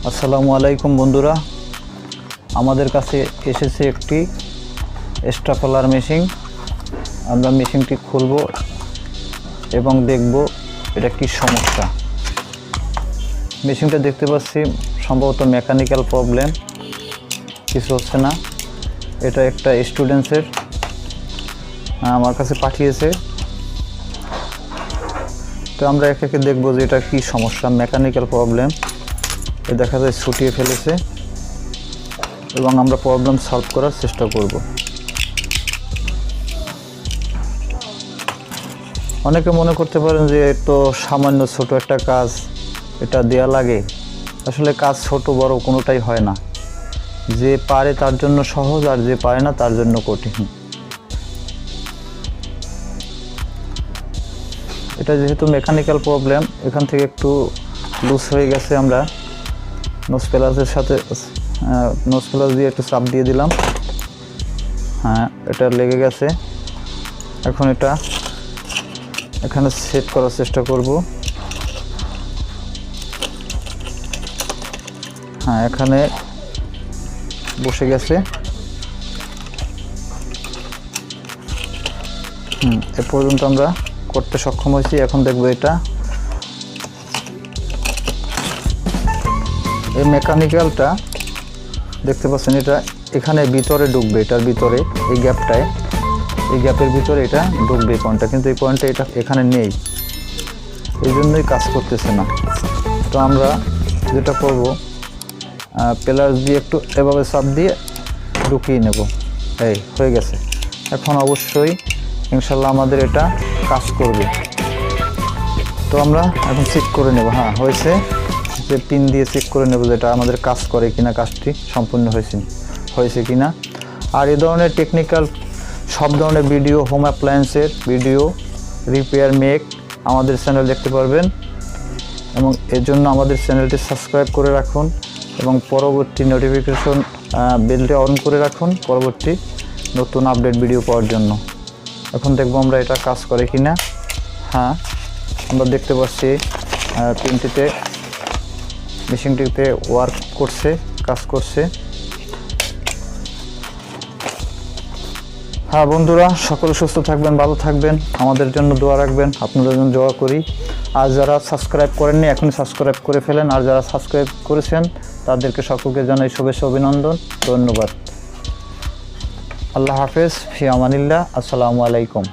আসসালামু আলাইকুম বন্ধুরা, আমাদের কাছে এসেছে একটি স্টাফলার মেশিন। আমরা মেশিনটি খুলব এবং দেখব এটা কি সমস্যা। মেশিনটা দেখতে পাচ্ছি সম্ভবত মেকানিক্যাল প্রবলেম, কিছু হচ্ছে না। এটা একটা স্টুডেন্টসের আমার কাছে পাঠিয়েছে, তো আমরা একে একে দেখব যে এটা কি সমস্যা। মেকানিক্যাল প্রবলেম দেখা যায় ছুটিয়ে ফেলেছে এবং আমরা প্রবলেম সলভ করার চেষ্টা করব। অনেকে মনে করতে পারেন যে তো সামান্য ছোট একটা কাজ, এটা দেয়া লাগে। আসলে কাজ ছোট বড় কোনোটাই হয় না। যে পারে তার জন্য সহজ, আর যে পারে না তার জন্য কঠিন। এটা যেহেতু মেকানিক্যাল প্রবলেম, এখান থেকে একটু লুজ হয়ে গেছে। আমরা নোজ প্লাসের সাথে নোজ প্লাস দিয়ে একটু চাপ দিয়ে দিলাম। হ্যাঁ, এটা লেগে গেছে। এখন এটা এখানে সেট করার চেষ্টা করব। হ্যাঁ, এখানে বসে গেছে। এ পর্যন্ত আমরা করতে সক্ষম হয়েছি। এখন দেখব এটা এই মেকানিক্যালটা দেখতে পাচ্ছেন, এটা এখানে ভিতরে ঢুকবে, এটার ভিতরে এই গ্যাপটায়, এই গ্যাপের ভিতরে এটা ঢুকবে পয়েন্টটা, কিন্তু এই পয়েন্টটা এটা এখানে নেই, এই জন্যই কাজ করতেছে না। তো আমরা যেটা করব, প্লাস দিয়ে একটু এভাবে চাপ দিয়ে ঢুকিয়ে নেব। এই হয়ে গেছে। এখন অবশ্যই ইনশাল্লাহ আমাদের এটা কাজ করবে। তো আমরা এখন চেক করে নেব। হ্যাঁ, হয়েছে। যে পিন দিয়ে চেক করে নেব যেটা আমাদের কাজ করে কিনা, কাজটি সম্পূর্ণ হয়েছে কিনা। আর এই ধরনের টেকনিক্যাল সব ধরনের ভিডিও, হোম অ্যাপ্লায়েন্সের ভিডিও, রিপেয়ার, মেক আমাদের চ্যানেল দেখতে পারবেন। এবং এর জন্য আমাদের চ্যানেলটি সাবস্ক্রাইব করে রাখুন এবং পরবর্তী নোটিফিকেশন বেলটি অন করে রাখুন পরবর্তী নতুন আপডেট ভিডিও পাওয়ার জন্য। এখন দেখব আমরা এটা কাজ করে কিনা। হ্যাঁ, আমরা দেখতে পাচ্ছি পিনটিতে, মেশিনটিতে ওয়ার্ক করছে, কাজ করছে। হ্যাঁ বন্ধুরা, সকলে সুস্থ থাকবেন, ভালো থাকবেন, আমাদের জন্য দোয়া রাখবেন। আপনাদের জন্য দোয়া করি। আর যারা সাবস্ক্রাইব করেননি এখনই সাবস্ক্রাইব করে ফেলেন, আর যারা সাবস্ক্রাইব করেছেন তাদেরকে সকলকে জানাই শুভেচ্ছা, অভিনন্দন, ধন্যবাদ। আল্লাহ হাফেজ, ফি আমানিল্লাহ। আসসালামু আলাইকুম।